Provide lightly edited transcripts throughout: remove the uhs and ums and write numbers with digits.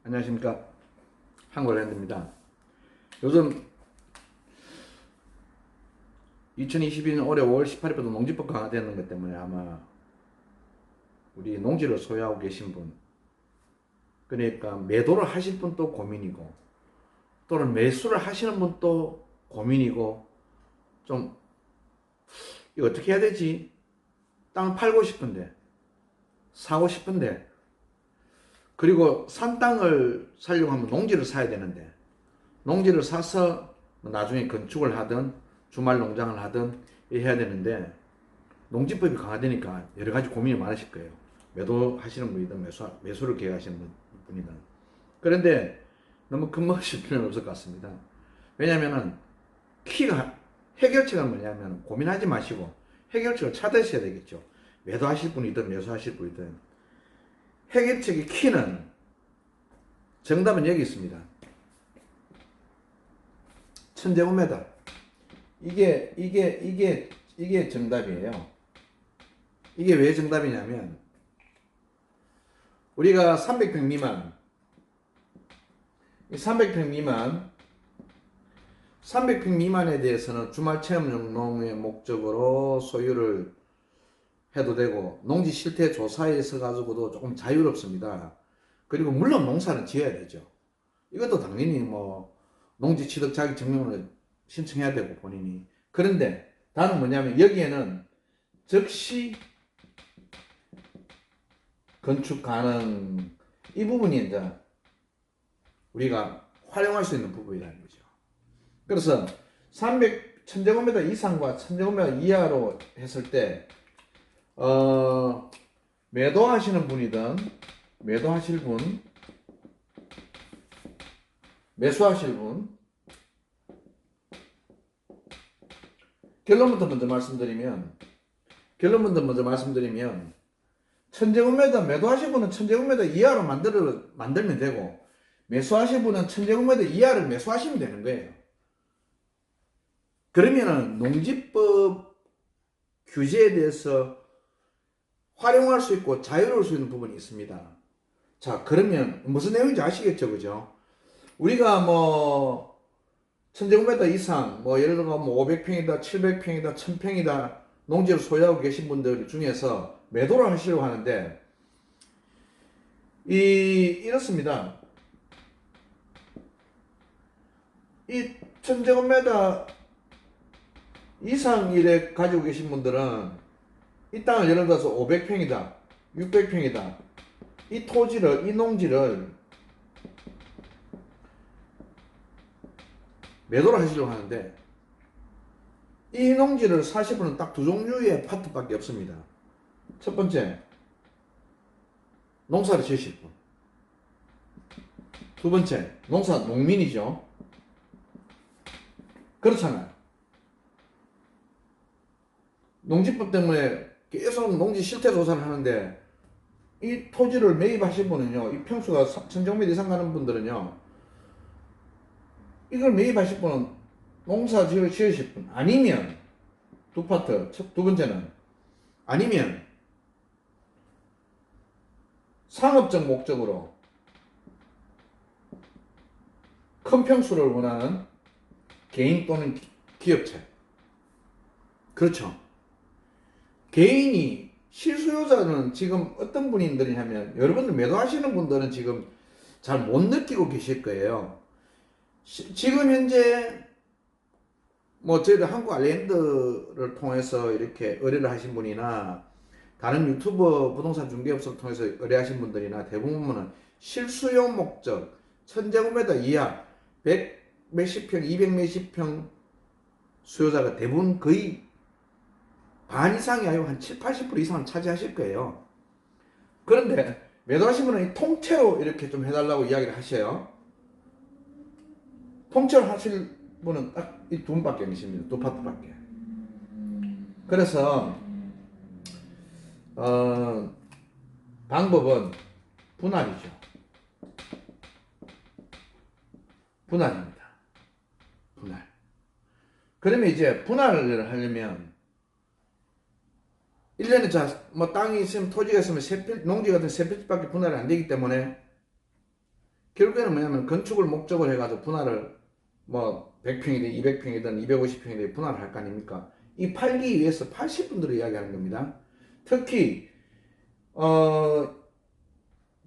안녕하십니까, 한국랜드입니다. 요즘 2022년 올해 5월 18일부터 농지법 강화되는 것 때문에 아마 우리 농지를 소유하고 계신 분, 그러니까 매도를 하실 분도 고민이고 또는 매수를 하시는 분도 고민이고, 좀 이거 어떻게 해야 되지? 땅 팔고 싶은데, 사고 싶은데, 그리고 산 땅을 살려고 하면 농지를 사야 되는데, 농지를 사서 나중에 건축을 하든 주말 농장을 하든 해야 되는데, 농지법이 강화되니까 여러 가지 고민이 많으실 거예요. 매도하시는 분이든 매수를 계획하시는 분이든. 그런데 너무 겁먹으실 필요는 없을 것 같습니다. 왜냐면은 해결책은 뭐냐면, 고민하지 마시고 해결책을 찾으셔야 되겠죠. 매도하실 분이든 매수하실 분이든. 해결책의 키는, 정답은 여기 있습니다. 1000제곱미터. 이게 정답이에요. 이게 왜 정답이냐면, 우리가 300평 미만, 300평 미만, 300평 미만에 대해서는 주말 체험 농농의 목적으로 소유를 해도 되고, 농지 실태 조사에 있어 가지고도 조금 자유롭습니다. 그리고 물론 농사는 지어야 되죠. 이것도 당연히 뭐 농지 취득 자격 증명을 신청해야 되고 본인이. 그런데 다른 뭐냐면, 여기에는 즉시 건축 가능, 이 부분이 이제 우리가 활용할 수 있는 부분이라는 거죠. 그래서 1000제곱미터 이상과 1000제곱미터 이하로 했을 때, 매도하시는 분이든 매도하실 분, 매수하실 분, 결론부터 먼저 말씀드리면, 1000제곱미터 매도하실 분은 1000제곱미터 이하로 만들면 되고, 매수하실 분은 1000제곱미터 이하를 매수하시면 되는 거예요. 그러면은 농지법 규제에 대해서 활용할 수 있고 자유로울 수 있는 부분이 있습니다. 자, 그러면 무슨 내용인지 아시겠죠, 그죠? 우리가 뭐 1000제곱미터 이상, 뭐 예를 들어 뭐 500평이다, 700평이다, 1000평이다 농지를 소유하고 계신 분들 중에서 매도를 하시려고 하는데, 이렇습니다. 이 1000제곱미터 이상 이래 가지고 계신 분들은, 이 땅을 예를 들어서 500평이다, 600평이다, 이 농지를 매도를 하시려고 하는데, 이 농지를 사실 분은 딱 두 종류의 파트밖에 없습니다. 첫 번째, 농사를 지으실 분. 두 번째, 농민이죠. 그렇잖아요. 농지법 때문에 계속 농지 실태 조사를 하는데, 이 토지를 매입하실 분은요, 이 평수가 1000제곱미터 이상 가는 분들은요, 이걸 매입하실 분은 농사 지으실 분, 아니면 두 파트. 두 번째는, 아니면 상업적 목적으로 큰 평수를 원하는 개인 또는 기업체. 그렇죠. 개인이, 실수요자는 지금 어떤 분들이냐면, 여러분들 매도하시는 분들은 지금 잘 못 느끼고 계실 거예요. 지금 현재 뭐 저희들 한국 알랜드를 통해서 이렇게 의뢰를 하신 분이나, 다른 유튜버 부동산 중개업소를 통해서 의뢰하신 분들이나, 대부분은 실수용 목적 1000제곱미터 이하 100 몇십 평, 200 몇십 평 수요자가 대부분 거의 반 이상이 아니고 한 7, 80% 이상은 차지하실 거예요. 그런데 매도하신 분은 통째로 이렇게 좀 해달라고 이야기를 하셔요. 통째로 하실 분은 딱 이 두 분밖에 계십니다. 두 파트밖에. 그래서 방법은 분할이죠. 분할입니다. 분할. 그러면 이제 분할을 하려면, 1년에 뭐 땅이 있으면, 토지가 있으면 농지 같은 세 필지밖에 분할이 안 되기 때문에, 결국에는 뭐냐면 건축을 목적으로 해가지고 분할을 뭐 100평이든 200평이든 250평이든 분할을 할 거 아닙니까? 이 팔기 위해서 80분들을 이야기하는 겁니다. 특히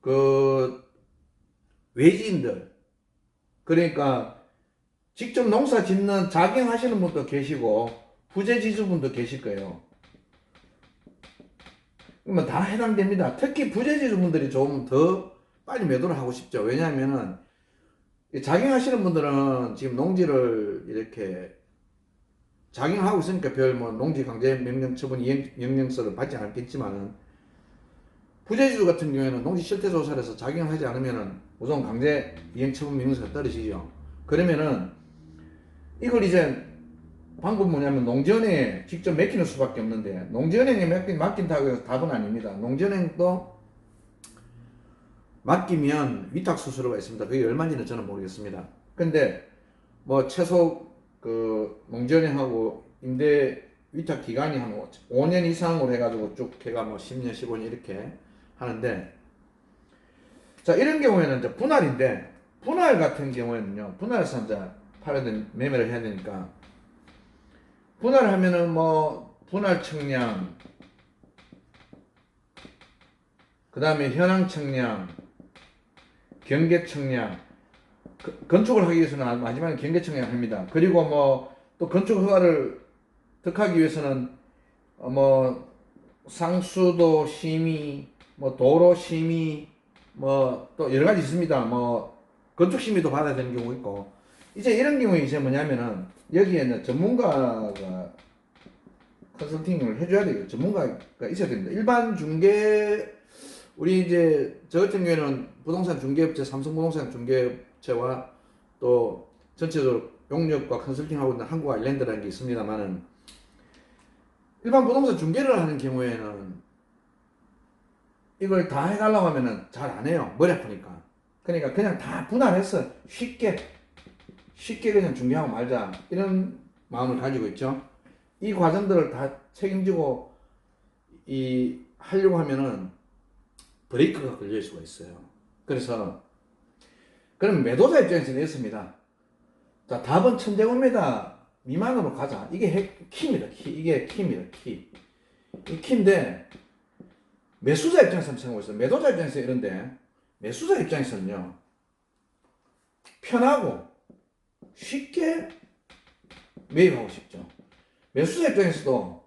그 외지인들, 그러니까 직접 농사 짓는 자경하시는 분도 계시고 부재지주분도 계실 거예요. 그러면 다 해당됩니다. 특히 부재지주분들이 좀 더 빨리 매도를 하고 싶죠. 왜냐하면은 자경하시는 분들은 지금 농지를 이렇게 자경하고 있으니까 별 뭐 농지 강제 명령 처분 명령서를 받지 않겠지만은, 부재지주 같은 경우에는 농지 실태 조사를 해서 자경하지 않으면은 우선 강제 이행 처분 명령서가 떨어지죠. 그러면은 이걸 이제 방법 뭐냐면 농지은행에 직접 맡기는 수밖에 없는데, 농지은행에 맡긴다고 해서 답은 아닙니다. 농지은행도 맡기면 위탁 수수료가 있습니다. 그게 얼마인지는 저는 모르겠습니다. 근데 뭐 최소 그 농지은행하고 임대 위탁 기간이 한 5년 이상으로 해가지고 쭉 해가 뭐 10년, 15년 이렇게 하는데, 자 이런 경우에는 이제 분할인데, 분할 같은 경우에는요, 분할해서 이제 팔아야 되는, 매매를 해야 되니까, 분할을 하면은 뭐 분할 청량, 그 다음에 현황 청량, 경계 청량, 건축을 하기 위해서는 마지막에 경계 청량을 합니다. 그리고 뭐 또 건축 허가를 득하기 위해서는 뭐 상수도 심의, 뭐 도로 심의, 뭐 또 여러 가지 있습니다. 뭐 건축 심의도 받아야 되는 경우 있고, 이제 이런 경우에 이제 뭐냐면은 여기에는 전문가가 컨설팅을 해줘야 되겠죠. 전문가가 있어야 됩니다. 일반 중개, 우리 이제 저 같은 경우에는 부동산 중개업체, 삼성부동산 중개업체와 또 전체적으로 용역과 컨설팅하고 있는 한국 아일랜드라는 게 있습니다만은, 일반 부동산 중개를 하는 경우에는 이걸 다 해달라고 하면은 잘 안 해요. 머리 아프니까. 그러니까 그냥 다 분할해서 쉽게 그냥 중개하고 말자, 이런 마음을 가지고 있죠. 이 과정들을 다 책임지고 하려고 하면은 브레이크가 걸릴 수가 있어요. 그래서 그럼 매도자 입장에서는 이렇습니다. 자, 답은 1000제곱미터 미만으로 가자. 이게 키입니다. 이게 키입니다. 이 키인데, 매수자 입장에서는 생각하고 있어요. 매도자 입장에서 이런데, 매수자 입장에서는요, 편하고 쉽게 매입하고 싶죠. 매수자 입장에서도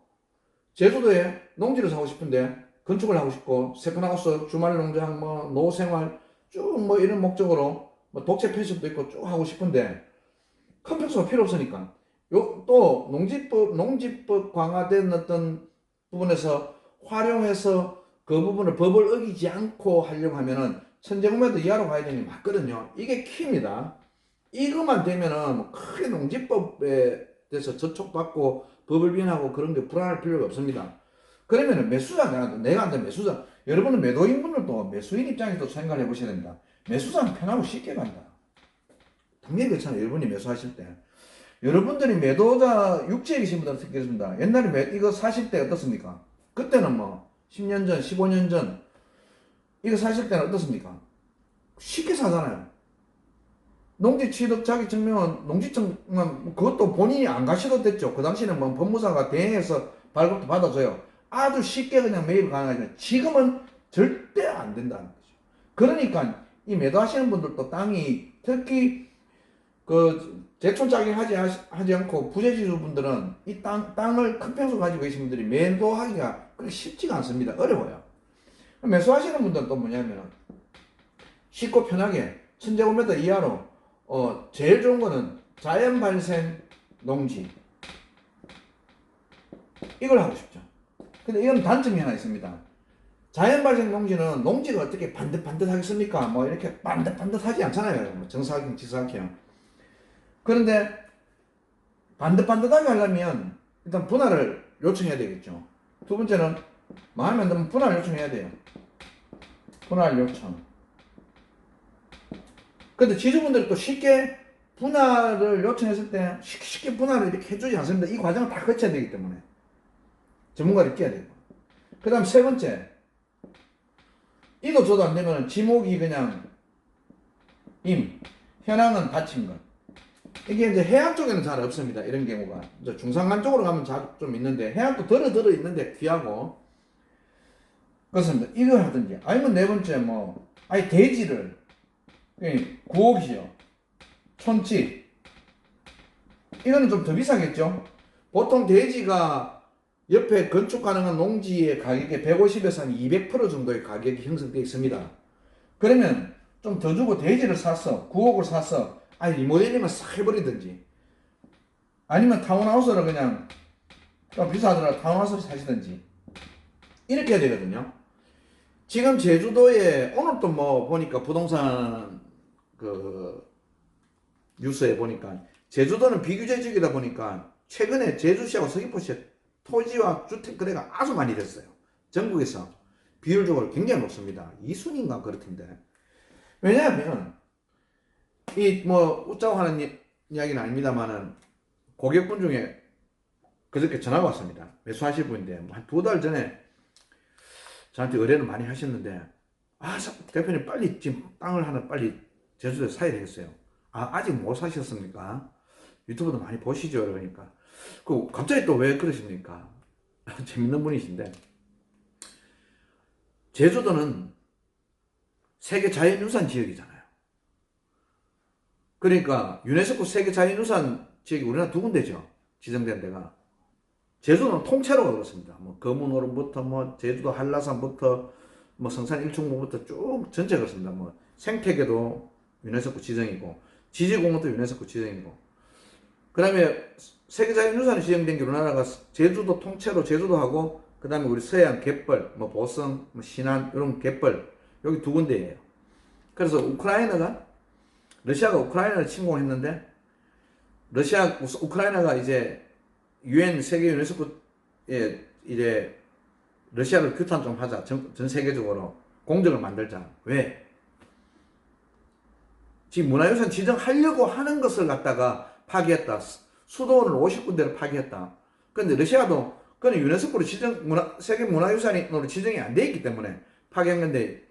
제주도에 농지를 사고 싶은데 건축을 하고 싶고, 세컨하우스, 주말 농장, 뭐 노후생활 쭉 뭐 이런 목적으로 뭐 독채 펜션도 있고 쭉 하고 싶은데 큰 평수가 필요 없으니까, 또 농지법 강화된 어떤 부분에서 활용해서 그 부분을 법을 어기지 않고 하려고 하면은 1000제곱미터 이하로 가야 되는 게 맞거든요. 이게 키입니다. 이것만 되면은 뭐 크게 농지법에 대해서 저촉받고 법을 위반하고 그런 게 불안할 필요가 없습니다. 그러면은 매수자, 내가 한다 매수자, 여러분은 매도인분들도 매수인 입장에서 생각해 보셔야 됩니다. 매수자는 편하고 쉽게 간다. 당연히 그렇잖아요. 여러분이 매수하실 때. 여러분들이 매도자 육지에 계신 분들은 특히 그렇습니다. 옛날에 이거 사실 때 어떻습니까? 그때는 뭐 10년 전, 15년 전 이거 사실 때는 어떻습니까? 쉽게 사잖아요. 농지 취득 자기 증명은 농지청만, 그것도 본인이 안 가셔도 됐죠. 그 당시에는 뭐 법무사가 대행해서 발급도 받아줘요. 아주 쉽게 그냥 매입 가능하지만 지금은 절대 안 된다는 거죠. 그러니까 이 매도하시는 분들도 땅이, 특히 그 재촌자격 하지 않고 부재지주 분들은 이 땅을 큰 평수 가지고 계신 분들이 매도하기가 그렇게 쉽지가 않습니다. 어려워요. 매수하시는 분들은 또 뭐냐면 쉽고 편하게 1000제곱미터 이하로 제일 좋은 거는 자연 발생 농지, 이걸 하고 싶죠. 근데 이건 단점이 하나 있습니다. 자연 발생 농지는 농지가 어떻게 반듯반듯하겠습니까? 뭐 이렇게 반듯반듯하지 않잖아요. 뭐 정사각형, 지사각형. 그런데 반듯반듯하게 하려면 일단 분할을 요청해야 되겠죠. 두 번째는 마음에 안 들면 분할 요청해야 돼요. 분할 요청. 근데 지주분들이 또 쉽게 분할을 요청했을 때 쉽게 분할을 이렇게 해주지 않습니다. 이 과정을 다 거쳐야 되기 때문에 전문가를 끼야 되고. 그 다음 세 번째, 이도 저도 안 되면 지목이 그냥 임, 현황은 닫힌 것. 이게 이제 해안 쪽에는 잘 없습니다. 이런 경우가. 이제 중산간 쪽으로 가면 좀 있는데, 해안도 들어 있는데 귀하고. 그렇습니다. 이걸 하든지. 아니면 네 번째, 뭐, 아니, 대지를, 구옥이요. 촌집. 이거는 좀 더 비싸겠죠? 보통 대지가 옆에 건축 가능한 농지의 가격의 150에서 한 200% 정도의 가격이 형성되어 있습니다. 그러면 좀 더 주고 대지를 사서, 구옥을 사서, 아니, 리모델링을 싹 해버리든지, 아니면 타운하우스를 그냥, 좀 비싸더라도 타운하우스를 사시든지, 이렇게 해야 되거든요. 지금 제주도에, 오늘 또 뭐 보니까 부동산 그 뉴스에 보니까 제주도는 비규제 지역이다 보니까 최근에 제주시하고 서귀포시 토지와 주택 거래가 아주 많이 됐어요. 전국에서 비율적으로 굉장히 높습니다. 2순위인가 그렇던데. 왜냐하면 이 뭐 웃자고 하는 이야기는 아닙니다만은 고객분 중에 그저께 전화가 왔습니다. 매수하실 분인데 뭐 한 2달 전에 저한테 의뢰를 많이 하셨는데, 아 대표님 빨리 지금 땅을 하나 빨리 제주도에 사야 되겠어요. 아 아직 못 사셨습니까? 유튜브도 많이 보시죠. 그러니까 그 갑자기 또 왜 그러십니까? 재밌는 분이신데, 제주도는 세계 자연유산 지역이잖아요. 그러니까 유네스코 세계 자연유산 지역이 우리나라 2군데죠. 지정된 데가. 제주도는 통째로 그렇습니다. 뭐 거문오름부터 뭐 제주도 한라산부터 뭐 성산 일출봉부터 쭉 전체 그렇습니다. 뭐 생태계도 유네스코 지정이고 지질공원도 유네스코 지정이고, 그 다음에 세계자연유산이 지정된 게 우리나라가 제주도 통째로 제주도하고, 그 다음에 우리 서해안 갯벌, 뭐 보성, 뭐 신안 이런 갯벌 여기 2군데예요. 그래서 러시아가 우크라이나를 침공했는데, 우크라이나가 이제 유엔 세계 유네스코에 이제 러시아를 규탄 좀 하자. 전 세계적으로 공정을 만들자. 왜? 지금 문화유산 지정하려고 하는 것을 갖다가 파기했다. 수도원을 50군데를 파기했다. 그런데 러시아도 그건 유네스코로 세계 문화유산으로 지정이 안 돼 있기 때문에 파기한 건데,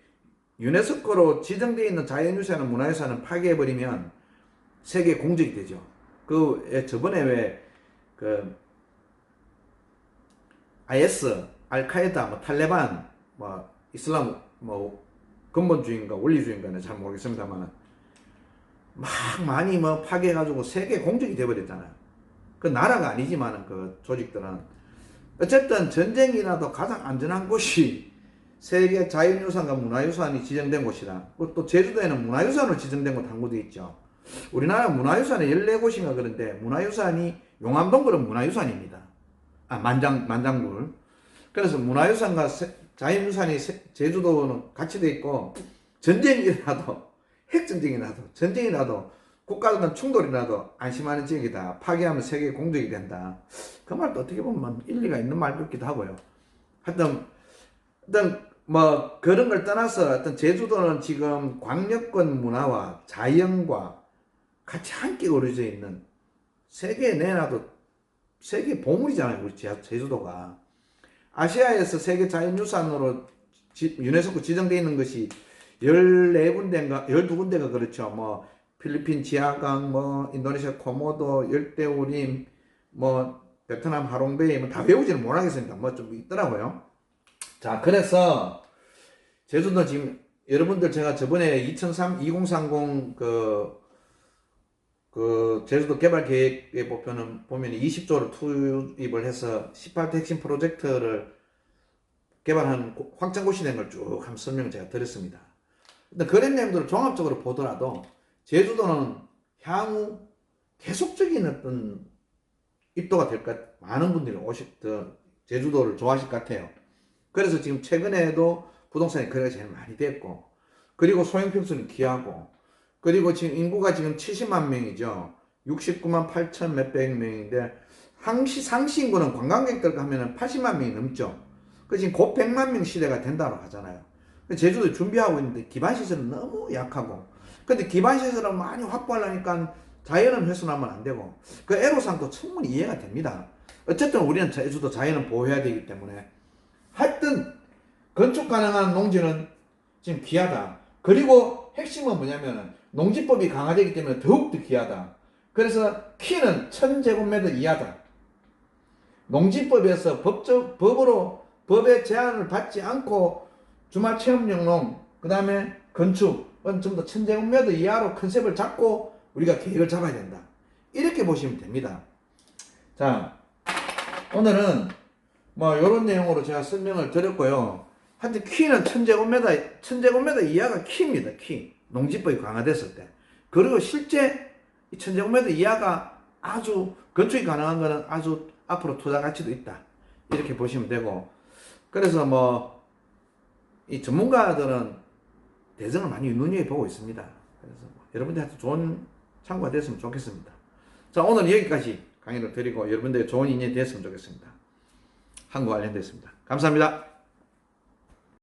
유네스코로 지정되어 있는 자연유산은 문화유산을 파기해버리면 세계 공적이 되죠. 저번에 그 IS, 알카에다, 뭐 탈레반, 뭐 이슬람 뭐 근본주의인가 원리주의인가는 잘 모르겠습니다만 막 많이 뭐 파괴해가지고 세계 공적이 돼버렸잖아요. 그 나라가 아니지만은 그 조직들은 어쨌든 전쟁이라도 가장 안전한 곳이 세계 자연유산과 문화유산이 지정된 곳이라. 또 제주도에는 문화유산으로 지정된 곳 한 곳도 있죠. 우리나라 문화유산에 14곳인가 그런데 문화유산이 용암동굴은 문화유산입니다. 만장굴. 그래서 문화유산과 자연유산이 제주도는 같이 돼 있고, 전쟁이 나도 핵전쟁이 나도 전쟁이 나도 국가 간 충돌이 나도 안심하는 지역이다. 파괴하면 세계 공적이 된다. 그 말도 어떻게 보면 일리가 있는 말 같기도 하고요. 하여튼 뭐 그런 걸 떠나서 제주도는 지금 광역권 문화와 자연과 같이 함께 어우러져 있는, 세계에 내놔도 세계 보물이잖아요. 우리 제주도가 아시아에서 세계 자연유산으로 유네스코 지정되어 있는 것이 14군데인가 12군데가 그렇죠. 뭐 필리핀 지하강, 뭐 인도네시아 코모도, 열대우림, 뭐 베트남 하롱베이, 뭐 다 외우지는 못하겠습니다. 뭐 좀 있더라고요. 자, 그래서 제주도 지금 여러분들 제가 저번에 2030 제주도 개발 계획에 보면 20조를 투입을 해서 18대 핵심 프로젝트를 개발하는 확장고시 된 걸 쭉 한번 설명을 제가 드렸습니다. 근데 그런 내용들을 종합적으로 보더라도 제주도는 향후 계속적인 어떤 입도가 될 것, 많은 분들이 제주도를 좋아하실 것 같아요. 그래서 지금 최근에도 부동산이 거래가 제일 많이 됐고, 그리고 소형평수는 귀하고, 그리고 지금 인구가 지금 70만 명이죠. 69만 8천 몇백 명인데, 상시 인구는 관광객들과 하면 80만 명이 넘죠. 그 지금 곧 100만 명 시대가 된다고 하잖아요. 제주도 준비하고 있는데 기반시설은 너무 약하고, 근데 기반시설을 많이 확보하려니까 자연은 훼손하면 안 되고, 그 애로사항도 충분히 이해가 됩니다. 어쨌든 우리는 제주도 자연은 보호해야 되기 때문에, 하여튼 건축 가능한 농지는 지금 귀하다. 그리고 핵심은 뭐냐면은 농지법이 강화되기 때문에 더욱더 귀하다. 그래서 키는 1000제곱미터 이하다. 농지법에서 법으로 법의 제한을 받지 않고 주말 체험용농, 그 다음에 건축은 전부 다 1000제곱미터 이하로 컨셉을 잡고 우리가 계획을 잡아야 된다. 이렇게 보시면 됩니다. 자, 오늘은 뭐 이런 내용으로 제가 설명을 드렸고요. 하여튼 키는 1000제곱미터 이하가 키입니다. 키. 농지법이 강화됐을 때. 그리고 실제 1000제곱미터 이하가 아주 건축이 가능한 거는 아주 앞으로 투자 가치도 있다. 이렇게 보시면 되고. 그래서 뭐 이 전문가들은 대전을 많이 눈여겨보고 있습니다. 그래서 뭐 여러분들한테 좋은 참고가 됐으면 좋겠습니다. 자, 오늘 여기까지 강의를 드리고 여러분들의 좋은 인연이 됐으면 좋겠습니다. 한국 관련됐습니다. 감사합니다.